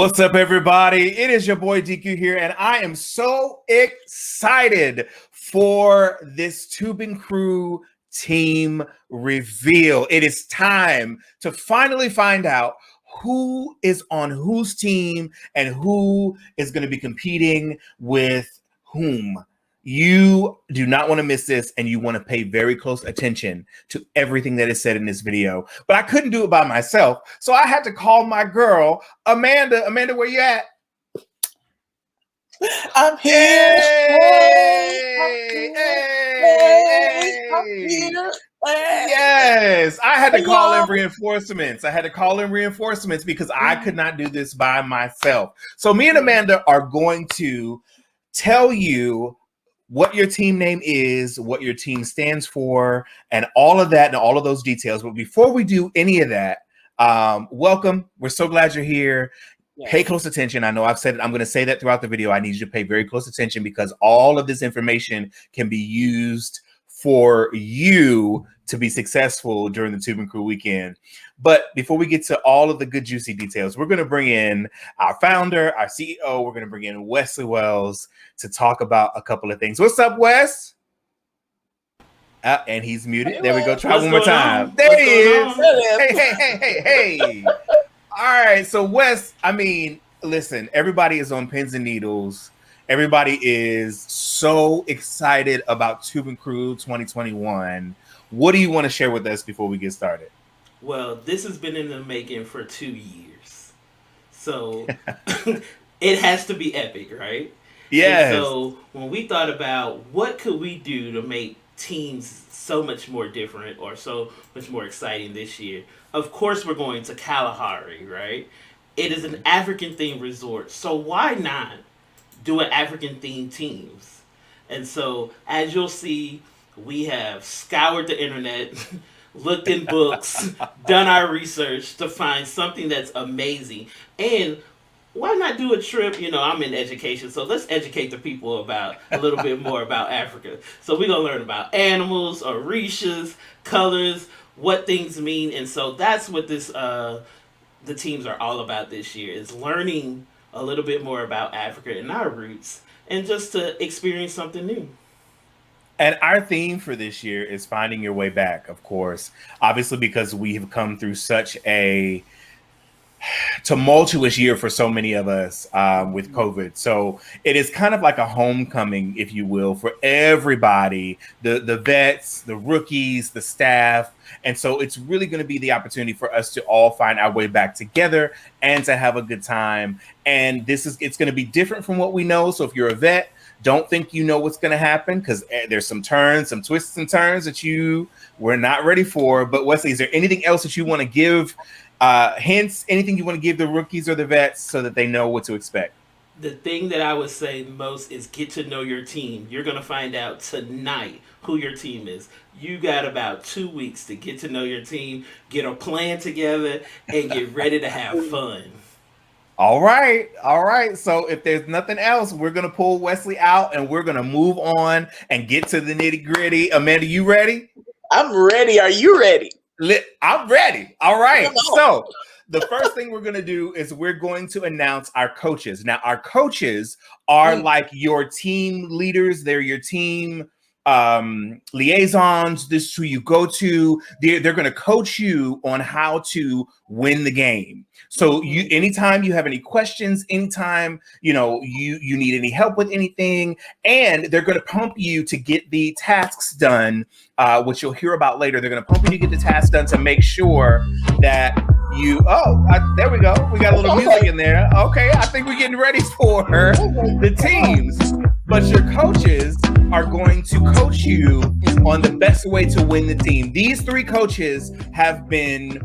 What's up, everybody? It is your boy DQ here, and I am so excited for this Tubin crew team reveal. It is time to finally find out who is on whose team and who is going to be competing with whom. You do not want to miss this, and you want to pay very close attention to everything that is said in this video. But I couldn't do it by myself, so I had to call my girl, Amanda. Amanda, where you at? I'm here. I'm here. Yes, I had to call in reinforcements. Because I could not do this by myself. So me and Amanda are going to tell you what your team name is, what your team stands for, and all of that and all of those details. But before we do any of that, welcome. We're so glad you're here. Yes. Pay close attention. I know I've said it. I'm going to say that throughout the video. I need you to pay very close attention because all of this information can be used for you to be successful during the Tubin Crew weekend. But before we get to all of the good, juicy details, we're going to bring in our founder, our CEO. We're going to bring in Wesley Wells to talk about a couple of things. What's up, Wes? And he's muted. Hey, there we go. Try one more time. There he is. Hey. All right. So, Wes, I mean, listen, everybody is on pins and needles. Everybody is so excited about Tubin Crew 2021. What do you want to share with us before we get started? Well, this has been in the making for 2 years. So it has to be epic, right? Yes. And so when we thought about what could we do to make teams so much more different or so much more exciting this year, of course we're going to Kalahari, right? It is an African-themed resort, so why not do an African-themed teams? And so as you'll see, we have scoured the internet, looked in books, done our research to find something that's amazing. And why not do a trip? You know, I'm in education, so let's educate the people about a little bit more about Africa. So we're going to learn about animals, orishas, colors, what things mean. And so that's what this the teams are all about this year, is learning a little bit more about Africa and our roots and just to experience something new. And our theme for this year is finding your way back, of course, obviously, because we have come through such a tumultuous year for so many of us with COVID. So it is kind of like a homecoming, if you will, for everybody, the vets, the rookies, the staff. And so it's really going to be the opportunity for us to all find our way back together and to have a good time. And it's going to be different from what we know. So if you're a vet, don't think you know what's going to happen because there's some twists and turns that you were not ready for. But Wesley, is there anything else that you want to give? Hints, anything you want to give the rookies or the vets so that they know what to expect? The thing that I would say most is get to know your team. You're going to find out tonight who your team is. You got about 2 weeks to get to know your team, get a plan together, and get ready to have fun. All right. So if there's nothing else, we're going to pull Wesley out and we're going to move on and get to the nitty gritty. Amanda, you ready? I'm ready. Are you ready? I'm ready. All right. So the first thing we're going to do is we're going to announce our coaches. Now, our coaches are like your team leaders. They're your team liaisons. This is who you go to. They're going to coach you on how to win the game. So anytime you have any questions, anytime you need any help with anything, and they're going to pump you to get the tasks done, which you'll hear about later. They're going to pump you to get the tasks done to make sure that there we go. We got a little music in there. Okay, I think we're getting ready for the teams. But your coaches are going to coach you on the best way to win the team. These 3 coaches have been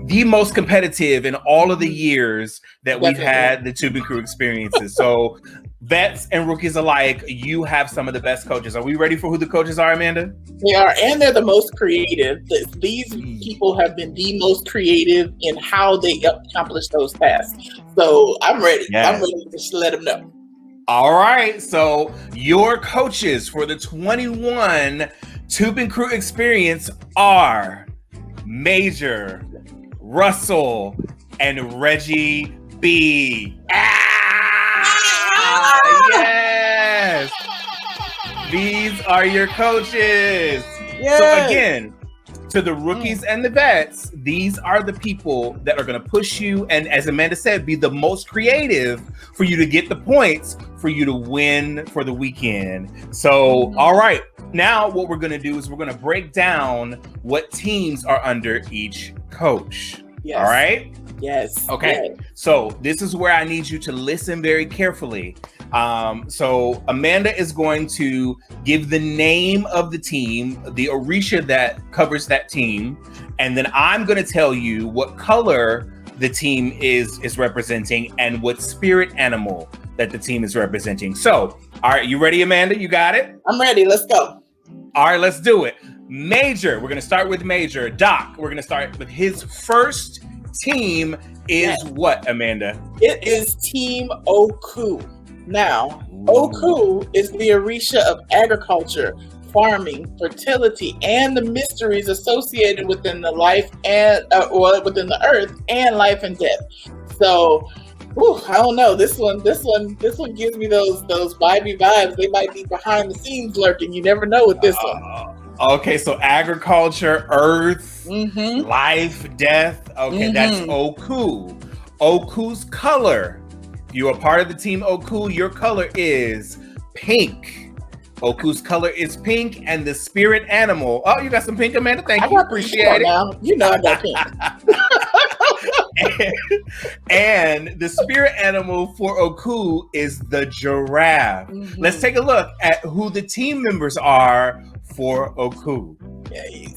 the most competitive in all of the years that we've had the Tubin Crew experiences. So vets and rookies alike, you have some of the best coaches. Are we ready for who the coaches are, Amanda? They are, and they're the most creative. These people have been the most creative in how they accomplish those tasks. So I'm ready. Yes. I'm ready to just let them know. All right. So your coaches for the 21 Tubin Crew experience are Major, Russell, and Reggie B. Yes. These are your coaches. Yes. So again, to the rookies and the vets, these are the people that are going to push you and, as Amanda said, be the most creative for you to get the points for you to win for the weekend. So, all right. Now what we're going to do is we're going to break down what teams are under each coach. Yes. All right? Yes. Okay. Yes. So this is where I need you to listen very carefully. So Amanda is going to give the name of the team, the Orisha that covers that team, and then I'm going to tell you what color the team is representing and what spirit animal that the team is representing. So, all right, you ready, Amanda? You got it? I'm ready. Let's go. All right, let's do it. Major, we're going to start with Major. Doc, we're going to start with his first team is what, Amanda? It is Team Oku. Now, Oku is the Orisha of agriculture, farming, fertility, and the mysteries associated within the life and within the earth and life and death. So, I don't know. This one gives me those vibey vibes. They might be behind the scenes lurking. You never know with this one. Okay, so agriculture, earth, life, death. Okay, that's Oku. Oku's color. You are part of the team Oku. Your color is pink. Oku's color is pink, and the spirit animal. Oh, you got some pink, Amanda. Thank you. Appreciate it. Now. You know I got pink. and the spirit animal for Oku is the giraffe. Let's take a look at who the team members are for Oku. Yes.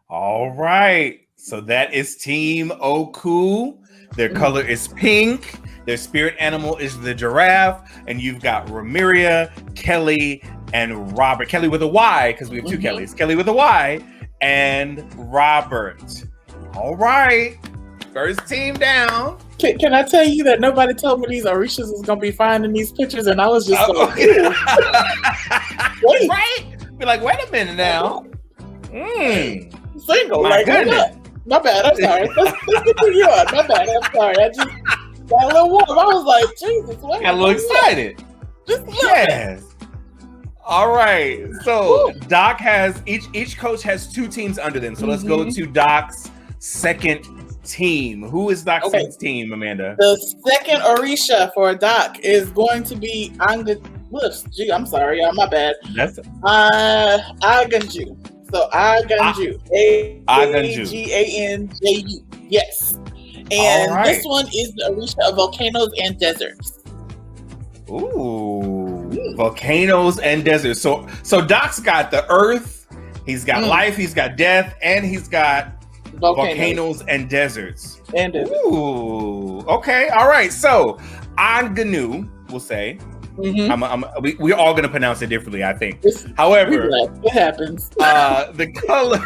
All right. So that is Team Oku. Their color is pink. Their spirit animal is the giraffe. And you've got Ramiria, Kelly, and Robert. Kelly with a Y, because we have two Kellys. Kelly with a Y and Robert. All right. First team down. Can I tell you that nobody told me these Orishas was going to be fine in these pictures, and I was just wait. Right? Be like, wait a minute now. Single. My goodness. My bad. I'm sorry. Let's continue on. My bad. I'm sorry. I just got a little warm. I was like, Jesus. Got a little excited. Yes. All right. So Doc has each coach has two teams under them. So let's go to Doc's second team. Who is Doc's second team, Amanda? The second Orisha for Doc is going to be Gee, I'm sorry, y'all. My bad. That's Aganju. So Aganju. Aganju. Yes. And this one is the Orisha of volcanoes and deserts. Ooh. Volcanoes and deserts. So Doc's got the earth, he's got life, he's got death, and he's got volcanoes and deserts. Ooh. Okay. All right. So Anganu, we'll say. We're all going to pronounce it differently, I think. However, it happens. The color,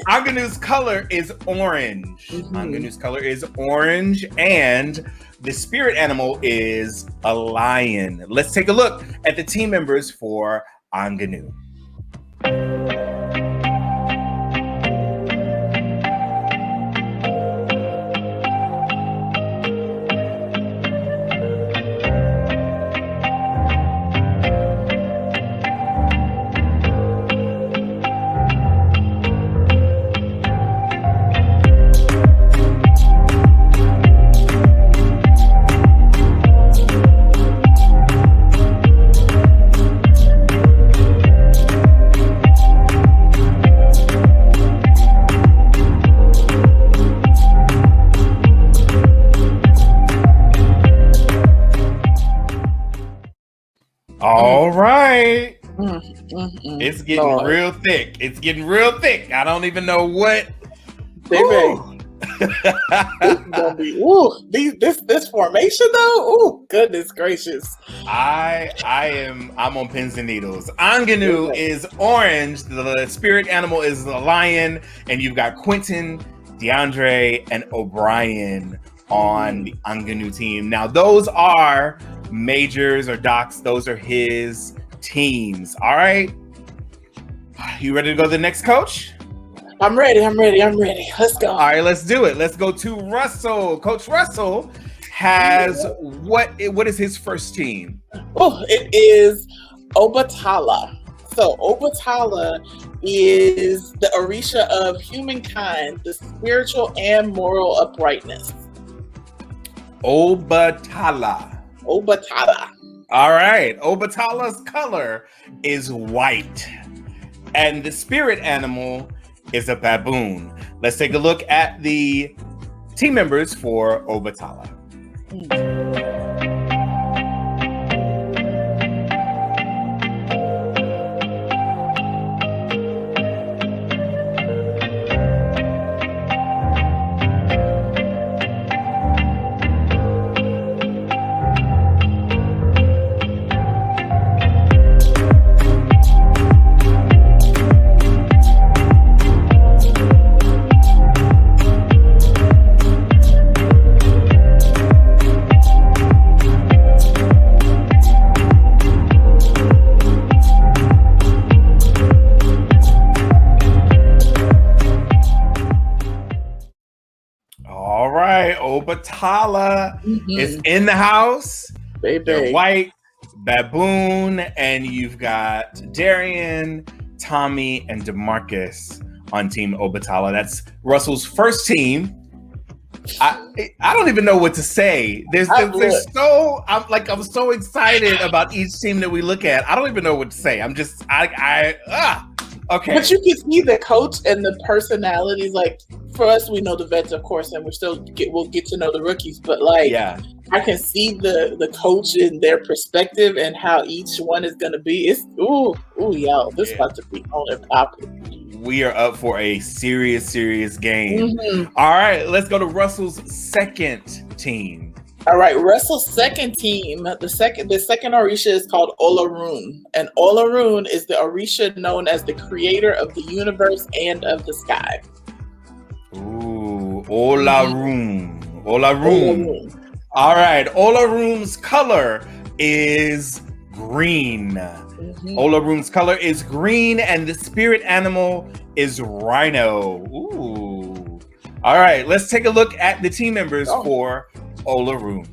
Anganu's color is orange. Anganu's color is orange, and the spirit animal is a lion. Let's take a look at the team members for Anganu. It's getting real thick. It's getting real thick. I don't even know what. Baby. This is gonna be this formation though. Ooh, goodness gracious. I'm on pins and needles. Anganu is orange. The spirit animal is the lion, and you've got Quentin, DeAndre, and O'Brien on the Anganu team. Now those are Majors or Doc's. Those are his teams. All right. You ready to go to the next coach? I'm ready. Let's go. All right, let's do it. Let's go to Russell. Coach Russell has what is his first team? Oh, it is Obatala. So Obatala is the Orisha of humankind, the spiritual and moral uprightness. Obatala. All right. Obatala's color is white. And the spirit animal is a baboon. Let's take a look at the team members for Obatala. Obatala is in the house. Baby. They're white, baboon, and you've got Darian, Tommy, and DeMarcus on Team Obatala. That's Russell's first team. I don't even know what to say. I'm so excited about each team that we look at. I don't even know what to say. Okay. But you can see the coach and the personalities. Like for us, we know the vets, of course, and we'll get to know the rookies. But I can see the coach and their perspective and how each one is going to be. It's y'all, this is about to be on and popping. We are up for a serious game. All right, let's go to Russell's second team. All right, Russell's second team. The second Orisha is called Olarun, and Olarun is the Orisha known as the creator of the universe and of the sky. Ooh, Olarun. All right, Olarun's color is green. Olarun's color is green, and the spirit animal is rhino. Ooh. All right, let's take a look at the team members for Olarun.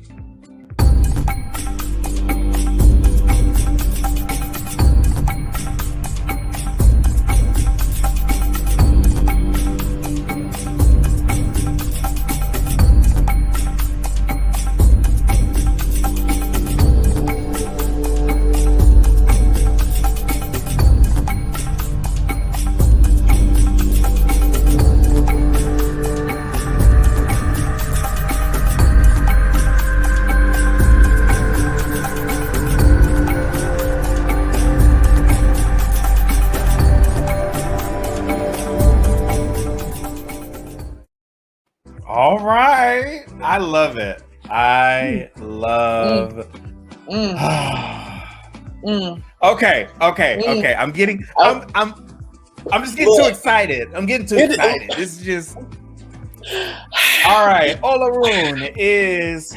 All right. I love it. I love. Okay. I'm just getting too excited. This is just. All right. Olarun is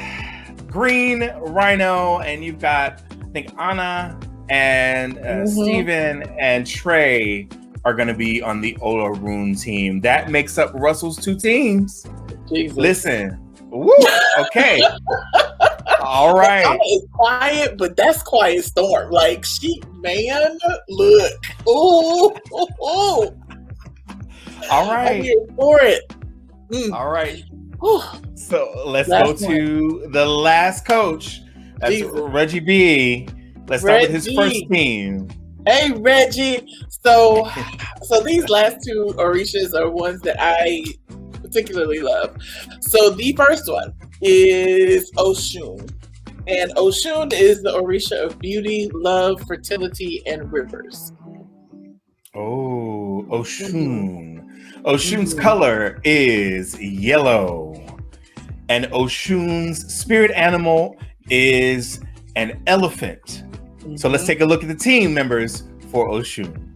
green rhino, and you've got, I think, Anna and Steven and Trey are going to be on the Olarun team. That makes up Russell's two teams. Jesus. Listen. Woo, okay. All right. It's quiet, but that's Quiet Storm. Like, look. Ooh. All right. I'm here for it. All right. So let's go to the last coach. That's Reggie B. Let's start with his first team. Hey, Reggie. So these last two Orishas are ones that I particularly love. So the first one is Oshun. And Oshun is the Orisha of beauty, love, fertility, and rivers. Oshun. Oshun's color is yellow. And Oshun's spirit animal is an elephant. So let's take a look at the team members for Oshun.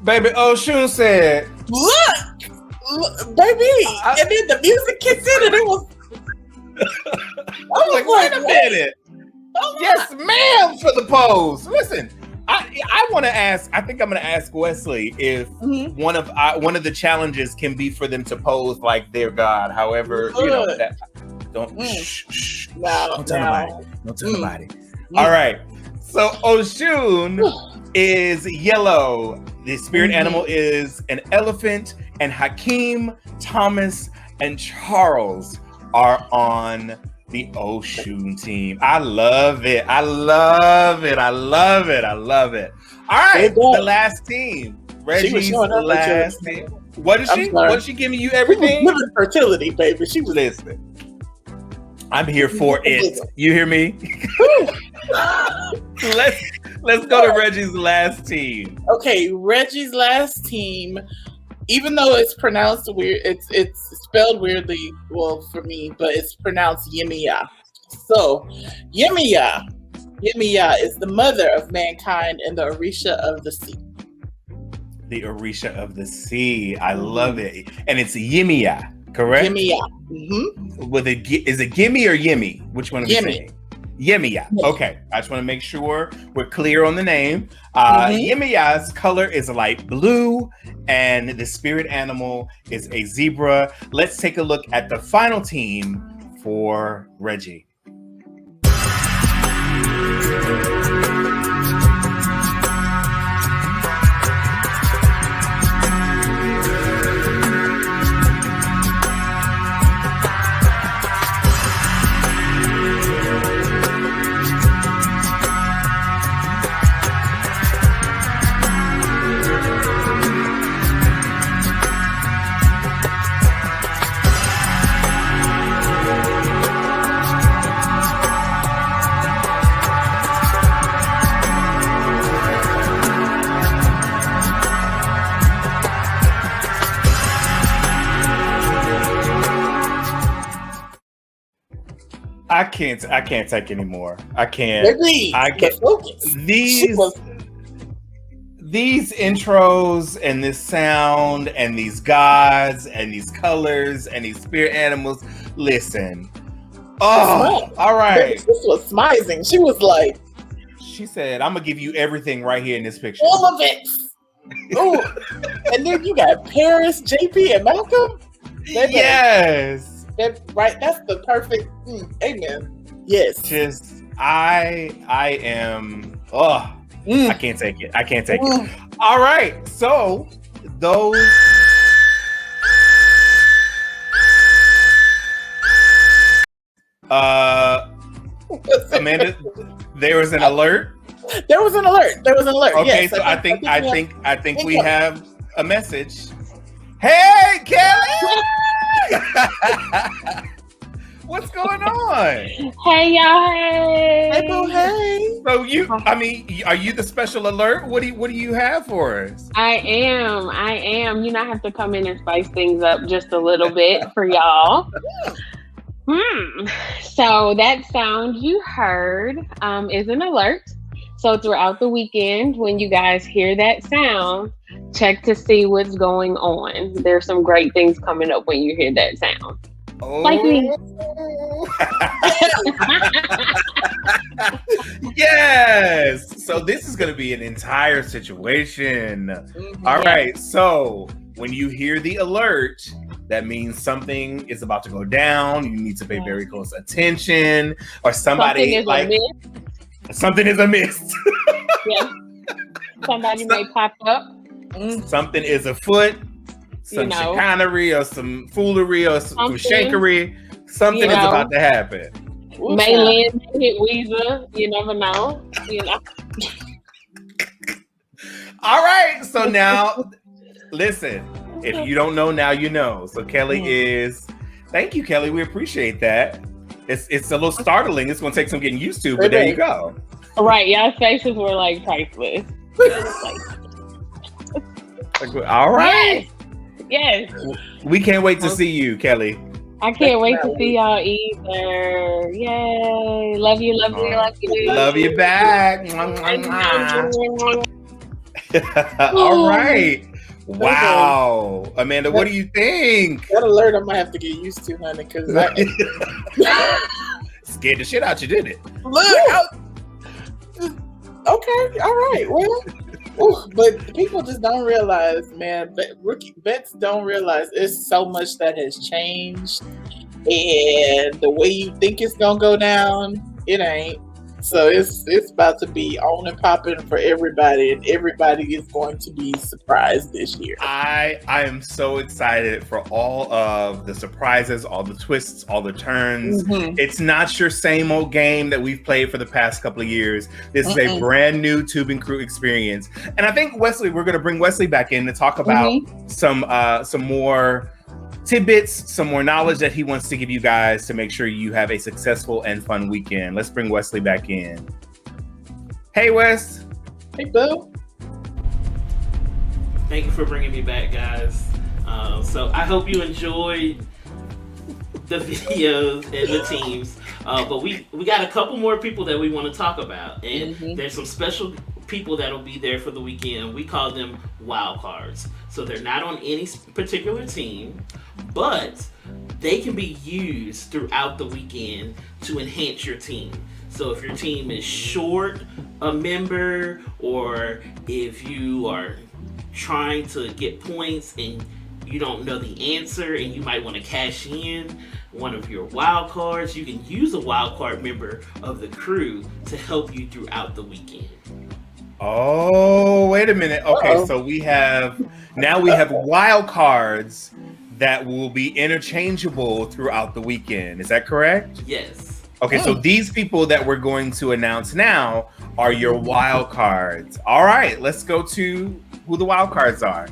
Baby Oshun said, look, baby. And then the music kicks in and it was... I was like, wait a minute. Yes, ma'am, for the pose. Listen, I want to ask, I think I'm going to ask Wesley if one of the challenges can be for them to pose like their God. However, you know, that, don't tell nobody. Don't tell nobody. All right. So Oshun is yellow. The spirit animal is an elephant, and Hakeem, Thomas, and Charles are on the Oshun team. I love it. I love it. I love it. I love it. All right, the last team. Reggie's the last team. What is she? What is she giving you everything? Living fertility, baby. She was listening. I'm here for it. You hear me? Let's go to Reggie's last team. Okay, Reggie's last team. Even though it's pronounced weird, it's spelled weirdly. Well, for me, but it's pronounced Yemiya. So, Yemiya is the mother of mankind and the Orisha of the sea. The Orisha of the sea. I love it, and it's Yemiya. Correct? Yemiya. With is it Gimme or Yemi? Which one are we saying? Yemiya. Okay. I just want to make sure we're clear on the name. Yemiya's color is light blue, and the spirit animal is a zebra. Let's take a look at the final team for Reggie. I can't take anymore. I can't. I can't. These intros and this sound and these gods and these colors and these spirit animals. Listen. Oh, all right. This was smizing. She was like, she said, "I'm gonna give you everything right here in this picture. All of it." Ooh. And then you got Paris, JP, and Malcolm. Yes. Right, that's the perfect. Amen. Yes. Just I am. I can't take it. I can't take it. All right. So those. Amanda, there was an alert. There was an alert. Okay, yes, so I think we have a message. Hey, Kelly! What's going on? Hey, y'all! Hey! Hey, boo! Hey! So are you the special alert? What do you have for us? I am. You know, I have to come in and spice things up just a little bit for y'all. So that sound you heard is an alert. So throughout the weekend, when you guys hear that sound, check to see what's going on. There's some great things coming up when you hear that sound. Oh. Like me. Yes. So this is going to be an entire situation. All right. So when you hear the alert, that means something is about to go down. You need to pay very close attention, or somebody something is amiss. Yeah. Somebody may pop up. Something is afoot. Some chicanery or some foolery or some shankery. Something is about to happen. Mayland hit Weezer. You never know. All right. So now, listen. If you don't know, now you know. So Kelly is. Thank you, Kelly. We appreciate that. It's a little startling. It's going to take some getting used to, but there you go. Right. Y'all's faces were like priceless. All right. Yes. We can't wait to see you, Kelly. I can't wait to see y'all either. Yay. Love you, love you, love you. Love you back. All right. Wow. Amanda, what do you think? That alert I might have to get used to, honey, because scared the shit out you, didn't it? Look. Okay. All right. Well. Ooh, but people just don't realize, man. Rookie vets don't realize it's so much that has changed, and the way you think it's gonna go down, it ain't. So it's about to be on and popping for everybody, and everybody is going to be surprised this year. I am so excited for all of the surprises, all the twists, all the turns. Mm-hmm. It's not your same old game that we've played for the past couple of years. This is a brand new Tubin crew experience. And I think Wesley, we're going to bring Wesley back in to talk about some more tidbits, some more knowledge that he wants to give you guys to make sure you have a successful and fun weekend. Let's bring Wesley back in. Hey, Wes. Hey, Boo. Thank you for bringing me back, guys. So I hope you enjoyed the videos and the teams. But we got a couple more people that we want to talk about. And there's some special people that'll be there for the weekend. We call them wild cards. So they're not on any particular team, but they can be used throughout the weekend to enhance your team. So if your team is short a member, or if you are trying to get points and you don't know the answer and you might want to cash in one of your wild cards, you can use a wild card member of the crew to help you throughout the weekend. Oh, wait a minute. Okay, so we have wild cards that will be interchangeable throughout the weekend. Is that correct? Yes. Okay, so these people that we're going to announce now are your wild cards. All right, let's go to who the wild cards are.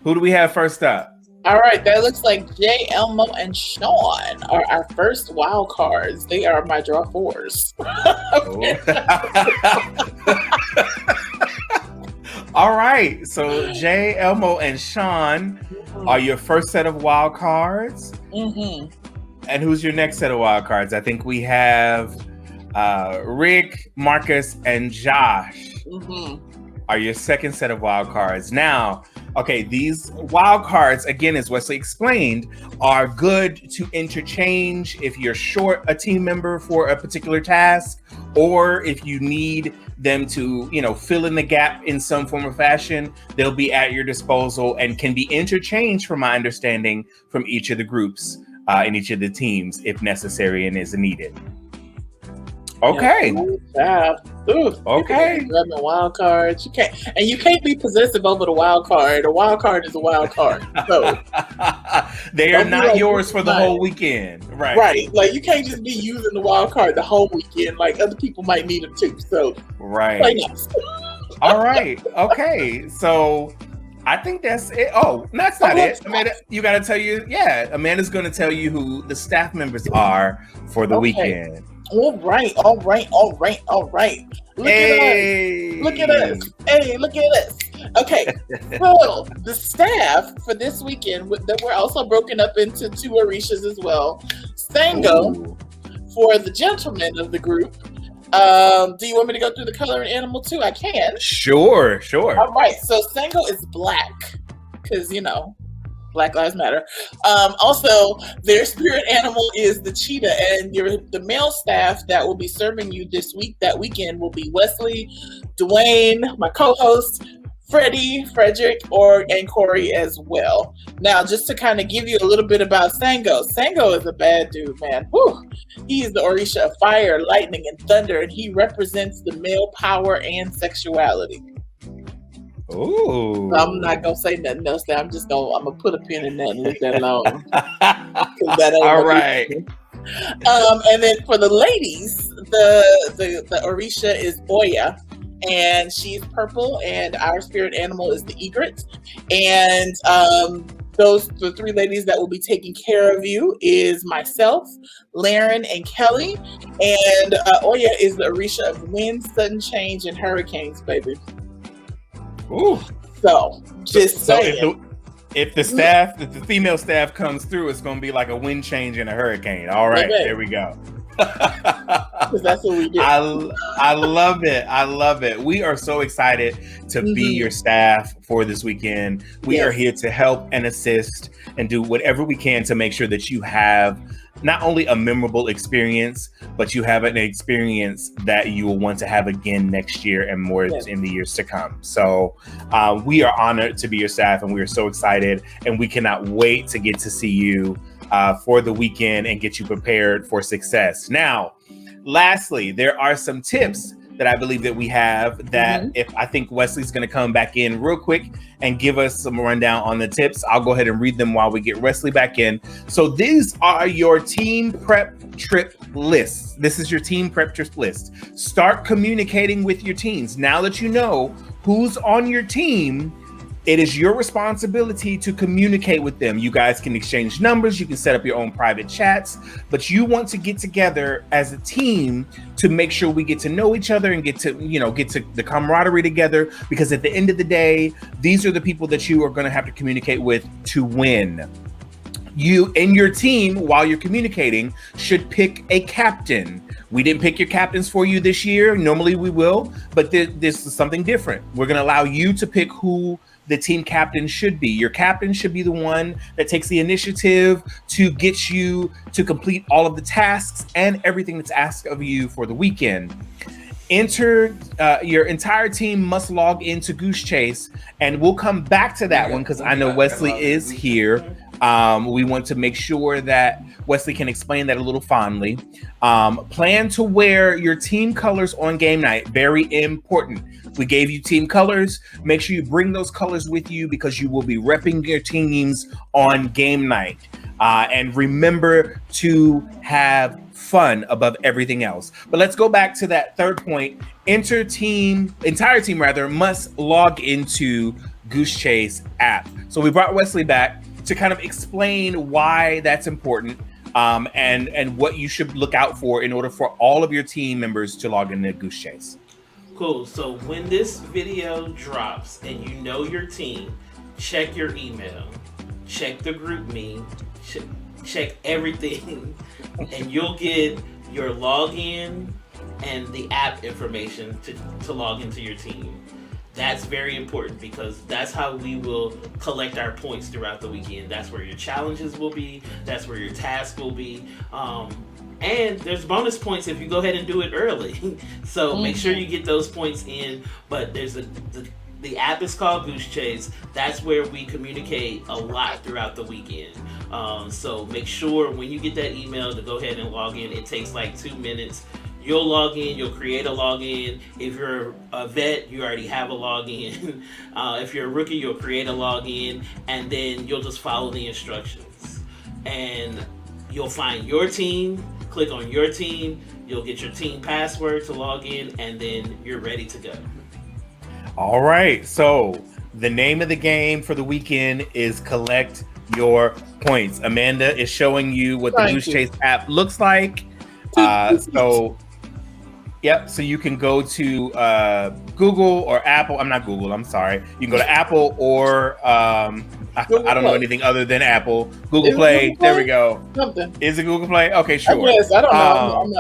Who do we have first up? All right, that looks like Jay, Elmo, and Sean are our first wild cards. They are my draw fours. All right, so Jay, Elmo, and Sean are your first set of wild cards. And who's your next set of wild cards? I think we have Rick, Marcus, and Josh are your second set of wild cards. Now, okay, these wild cards, again, as Wesley explained, are good to interchange if you're short a team member for a particular task, or if you need them to, fill in the gap in some form or fashion. They'll be at your disposal and can be interchanged, from my understanding, from each of the groups in each of the teams if necessary and is needed. Okay. Okay. Grabbing wild cards. You can't be possessive over the wild card. A wild card is a wild card. So they are not yours for the whole weekend. Right. Right. Like, you can't just be using the wild card the whole weekend. Like, other people might need them too. So right. All right. Okay. So I think that's it. Oh, that's not it. Amanda, you got to tell you. Yeah, Amanda's going to tell you who the staff members are for the weekend. All right. Look at us. Hey, look at us. Okay. So the staff for this weekend, we're also broken up into two Orishas as well. Sango for the gentlemen of the group. Do you want me to go through the color and animal too? I can. Sure. All right. So Sango is black because, Black Lives Matter. Also, their spirit animal is the cheetah, and the male staff that will be serving you that weekend will be Wesley, Dewayne, my co-host, Freddie, Frederick, and Corey as well. Now, just to kind of give you a little bit about Sango. Sango is a bad dude, man. Whew. He is the Orisha of fire, lightning, and thunder, and he represents the male power and sexuality. Ooh. I'm not gonna say nothing else. I'm gonna put a pin in that and leave that alone. That all right. And then for the ladies, the Orisha is Oya, and she's purple, and our spirit animal is the egret. And the three ladies that will be taking care of you is myself, Laren, and Kelly. And Oya is the Orisha of wind, sudden change, and hurricanes, baby. Ooh. So just saying. If the female staff comes through, it's going to be like a wind change and a hurricane. All right, there we go. That's what we do. I love it. I love it. We are so excited to be your staff for this weekend. We are here to help and assist and do whatever we can to make sure that you have not only a memorable experience, but you have an experience that you will want to have again next year and more in the years to come. So we are honored to be your staff, and we are so excited, and we cannot wait to get to see you for the weekend and get you prepared for success. Now, lastly, there are some tips that I believe that we have that if I think Wesley's going to come back in real quick and give us some rundown on the tips. I'll go ahead and read them while we get Wesley back in. So these are your team prep trip lists. This is your team prep trip list. Start communicating with your teams. Now that you know who's on your team, it is your responsibility to communicate with them. You guys can exchange numbers. You can set up your own private chats, but you want to get together as a team to make sure we get to know each other and get to the camaraderie together, because at the end of the day, these are the people that you are going to have to communicate with to win. You and your team, while you're communicating, should pick a captain. We didn't pick your captains for you this year. Normally we will, but this is something different. We're going to allow you to pick who the team captain should be. Your captain should be the one that takes the initiative to get you to complete all of the tasks and everything that's asked of you for the weekend. Your entire team must log into Goose Chase, and we'll come back to that one because I know Wesley is here. We want to make sure that Wesley can explain that a little fondly. Plan to wear your team colors on game night. Very important. We gave you team colors. Make sure you bring those colors with you because you will be repping your teams on game night. And remember to have fun above everything else. But let's go back to that third point. Entire team must log into Goose Chase app. So we brought Wesley back to kind of explain why that's important, and what you should look out for in order for all of your team members to log into Goose Chase. Cool. So when this video drops and you know your team, check your email, check the group me, check everything, and you'll get your login and the app information to log into your team. That's very important because that's how we will collect our points throughout the weekend. That's where your challenges will be. That's where your tasks will be. And there's bonus points if you go ahead and do it early. So make sure you get those points in. But there's the app is called Goose Chase. That's where we communicate a lot throughout the weekend. So make sure when you get that email to go ahead and log in. It takes like 2 minutes. You'll log in, you'll create a login. If you're a vet, you already have a login. If you're a rookie, you'll create a login, and then you'll just follow the instructions. And you'll find your team, click on your team, you'll get your team password to log in, and then you're ready to go. All right, so the name of the game for the weekend is Collect Your Points. Amanda is showing you what the Goose Chase app looks like. So you can go to Google or Apple. I'm not Google, I'm sorry. You can go to Apple or I don't know anything other than Apple. Google Play. There we go. Something. Is it Google Play? Okay, sure. Yes, I don't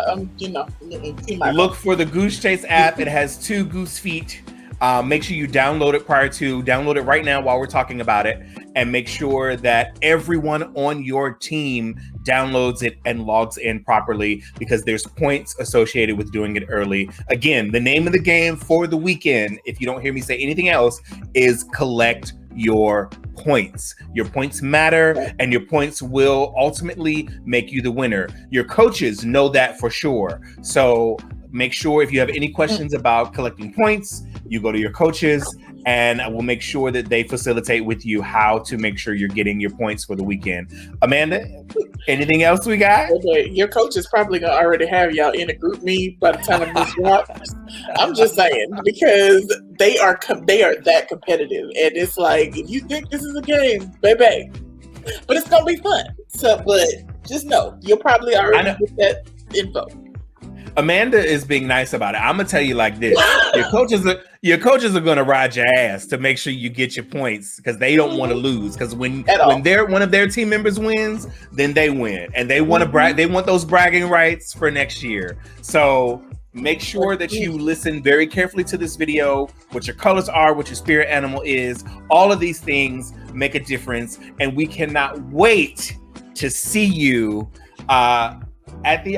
know. Look for the Goose Chase app. It has 2 goose feet Make sure you download it right now while we're talking about it, and make sure that everyone on your team downloads it and logs in properly, because there's points associated with doing it early. Again, the name of the game for the weekend, if you don't hear me say anything else, is collect your points. Your points matter, and your points will ultimately make you the winner. Your coaches know that for sure. So make sure if you have any questions about collecting points, you go to your coaches, and I will make sure that they facilitate with you how to make sure you're getting your points for the weekend. Amanda, anything else we got? Okay, your coach is probably gonna already have y'all in a group meet by the time this drops. I'm just saying, because they are that competitive, and it's like, if you think this is a game, baby, but it's gonna be fun. So, but just know you'll probably already get that info. Amanda is being nice about it. I'm gonna tell you like this: your coaches are gonna ride your ass to make sure you get your points, because they don't want to lose. Because when one of their team members wins, then they win, and they want to brag. They want those bragging rights for next year. So make sure that you listen very carefully to this video. What your colors are, what your spirit animal is. All of these things make a difference, and we cannot wait to see you at the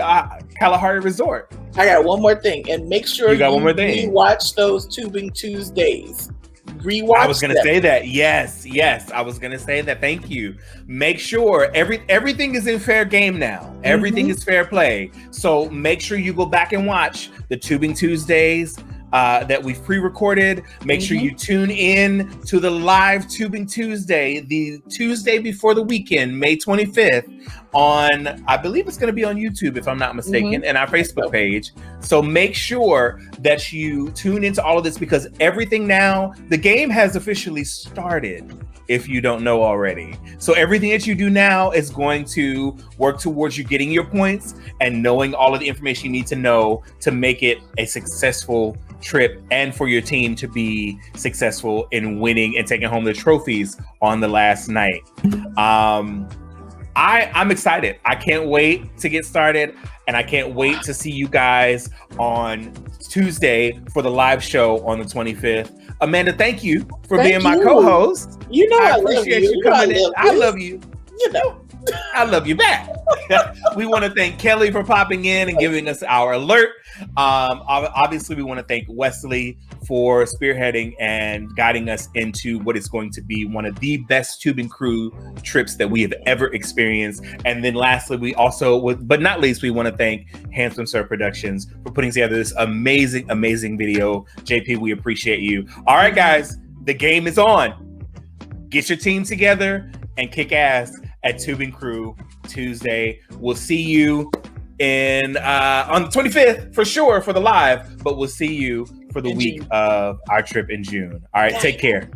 Kalahari Resort. I got one more thing, and make sure you got one more thing. Rewatch those Tubing Tuesdays. Rewatch. I was going to say that. Yes, I was going to say that. Thank you. Make sure everything is in fair game now. Everything is fair play. So make sure you go back and watch the Tubing Tuesdays that we've pre-recorded. Make sure you tune in to the live Tubing Tuesday, the Tuesday before the weekend, May 25th, on, I believe it's going to be on YouTube, if I'm not mistaken, and our Facebook page. So make sure that you tune into all of this, because everything now, the game has officially started, if you don't know already. So everything that you do now is going to work towards you getting your points and knowing all of the information you need to know to make it a successful trip, and for your team to be successful in winning and taking home the trophies on the last night. I'm excited. I can't wait to get started, and I can't wait to see you guys on Tuesday for the live show on the 25th. Amanda, thank you for being my co-host. You know, I appreciate you coming in. I love you. You know, I love you back. We want to thank Kelly for popping in and giving us our alert. Obviously, we want to thank Wesley for spearheading and guiding us into what is going to be one of the best Tubing Crew trips that we have ever experienced. And then lastly, we also, but not least, we want to thank HandsomeSir Productions for putting together this amazing, amazing video. JP, we appreciate you. All right, guys, the game is on. Get your team together and kick ass at Tubing Crew Tuesday. We'll see you on the 25th for sure for the live, but we'll see you for the week of our trip in June. All right, take care.